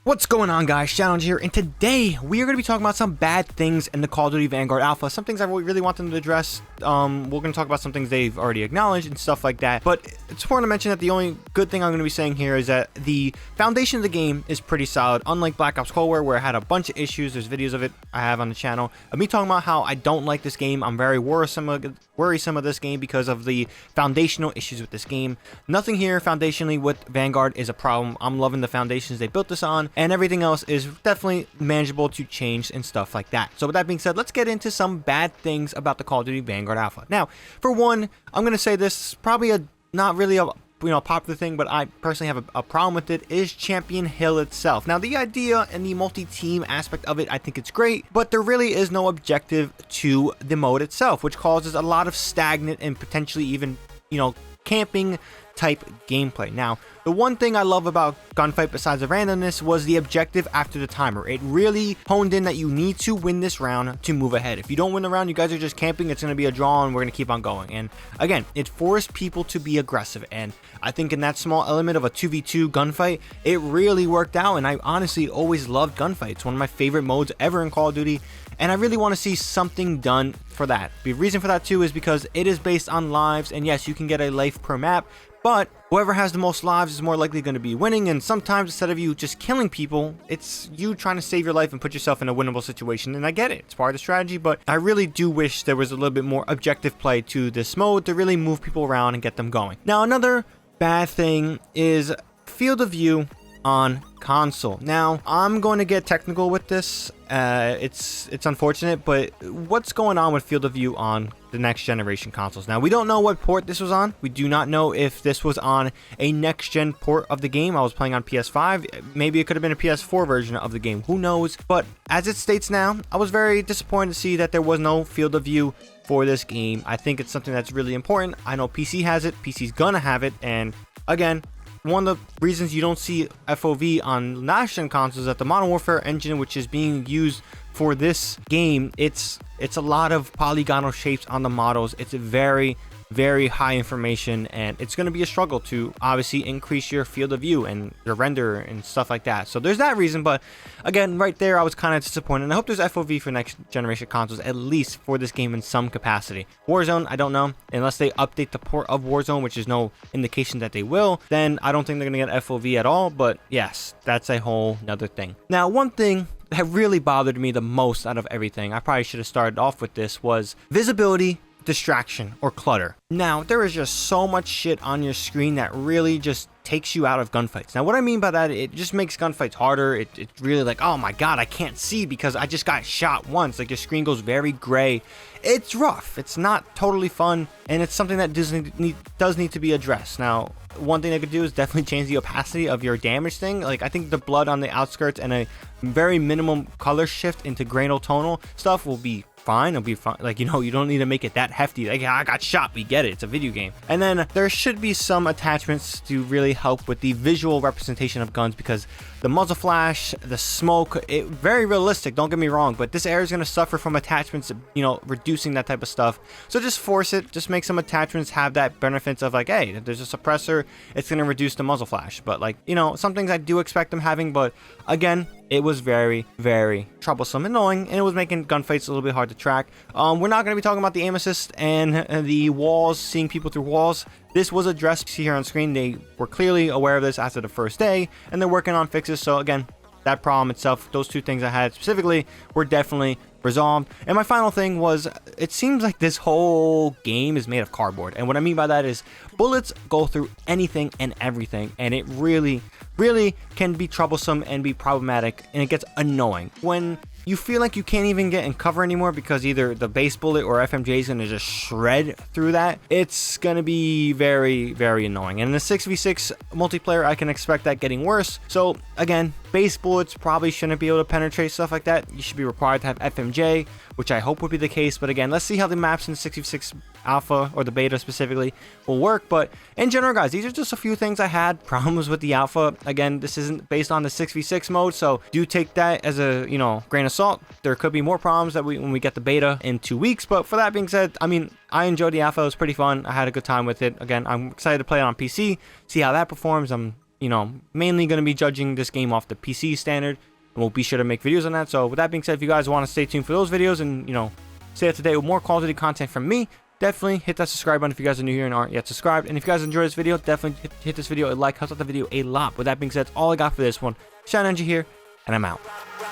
What's going on, guys? Challenge here, and today we are going to be talking about some bad things in the Call of Duty Vanguard Alpha. Some things I really want them to address. We're going to talk about some things they've already acknowledged and stuff like that. But it's important to mention that the only good thing I'm going to be saying here is that the foundation of the game is pretty solid. Unlike Black Ops Cold War, where I had a bunch of issues. There's videos of it I have on the channel of me talking about how I don't like this game. I'm very worrisome of this game because of the foundational issues with this game. Nothing here foundationally with Vanguard is a problem. I'm loving the foundations they built this on, and everything else is definitely manageable to change and stuff like that. So with that being said, let's get into some bad things about the Call of Duty Vanguard Alpha. Now, for one, I'm going to say this is probably not really a popular thing, but I personally have a problem with it, is Champion Hill itself. Now, the idea and the multi-team aspect of it, I think it's great, but there really is no objective to the mode itself, which causes a lot of stagnant and potentially even, camping type gameplay. Now, the one thing I love about Gunfight besides the randomness was the objective after the timer. It really honed in that you need to win this round to move ahead. If you don't win the round, you guys are just camping, it's going to be a draw and we're going to keep on going. And again, it forced people to be aggressive, and I think in that small element of a 2v2 gunfight, it really worked out. And I honestly always loved gunfight. It's one of my favorite modes ever in Call of Duty, and I really want to see something done for that. The reason for that too is because it is based on lives, and yes, you can get a life per map, but whoever has the most lives is more likely going to be winning, and sometimes instead of you just killing people, it's you trying to save your life and put yourself in a winnable situation. And I get it, it's part of the strategy, but I really do wish there was a little bit more objective play to this mode to really move people around and get them going. Now, another bad thing is field of view on console. Now, I'm going to get technical with this. It's unfortunate, but what's going on with field of view on the next generation consoles? Now, we don't know what port this was on. We do not know if this was on a next gen port of the game. I was playing on PS5. Maybe it could have been a PS4 version of the game. Who knows? But as it states now, I was very disappointed to see that there was no field of view for this game. I think it's something that's really important. I know PC has it. PC's gonna have it. And again, one of the reasons you don't see FOV on last gen consoles is that the Modern Warfare engine, which is being used for this game, it's a lot of polygonal shapes on the models. It's very high information, and it's going to be a struggle to obviously increase your field of view and your render and stuff like that. So there's that reason, but again, right there I was kind of disappointed, and I hope there's FOV for next generation consoles, at least for this game in some capacity. Warzone, I don't know, unless they update the port of Warzone, which is no indication that they will, then I don't think they're going to get FOV at all. But yes, that's a whole nother thing. Now, one thing that really bothered me the most out of everything, I probably should have started off with this, was visibility, distraction, or clutter. Now, there is just so much shit on your screen that really just takes you out of gunfights. Now, what I mean by that, it just makes gunfights harder. It's really like, oh my god, I can't see because I just got shot once. Like, your screen goes very gray. It's rough. It's not totally fun, and it's something that does need to be addressed. Now, one thing I could do is definitely change the opacity of your damage thing. Like, I think the blood on the outskirts and a very minimum color shift into graynal tonal stuff will be fine. It'll be fine. Like, you don't need to make it that hefty. Like, I got shot, we get it, it's a video game. And then there should be some attachments to really help with the visual representation of guns, because the muzzle flash, the smoke, very realistic, don't get me wrong, but this area is going to suffer from attachments, reducing that type of stuff. So just force it, just make some attachments have that benefits of like, hey, if there's a suppressor, it's going to reduce the muzzle flash. But like, some things I do expect them having, but again, it was very troublesome, annoying, and it was making gunfights a little bit hard to track. We're not going to be talking about the aim assist and the walls, seeing people through walls. This was addressed here on screen. They were clearly aware of this after the first day, and they're working on fixes. So again, that problem itself, those two things I had specifically, were definitely resolved. And my final thing was, it seems like this whole game is made of cardboard. And what I mean by that is bullets go through anything and everything, and it really can be troublesome and be problematic, and it gets annoying when you feel like you can't even get in cover anymore because either the base bullet or FMJ is going to just shred through that. It's going to be very annoying. And in the 6v6 multiplayer, I can expect that getting worse. So again, base bullets probably shouldn't be able to penetrate stuff like that. You should be required to have FMJ, which I hope would be the case. But again, let's see how the maps in the 6v6 alpha, or the beta specifically, will work. But in general, guys, these are just a few things I had problems with the alpha. Again, this isn't based on the 6v6 mode, so do take that as a grain of salt. There could be more problems that when we get the beta in 2 weeks. But for that being said, I mean, I enjoyed the alpha. It was pretty fun. I had a good time with it. Again, I'm excited to play it on PC, see how that performs. I'm mainly going to be judging this game off the PC standard. And we'll be sure to make videos on that. So with that being said, if you guys want to stay tuned for those videos and, stay up to date with more Call of Duty content from me, definitely hit that subscribe button if you guys are new here and aren't yet subscribed. And if you guys enjoyed this video, definitely hit this video a like. Helps out the video a lot. With that being said, that's all I got for this one. Shadow Ninja here, and I'm out.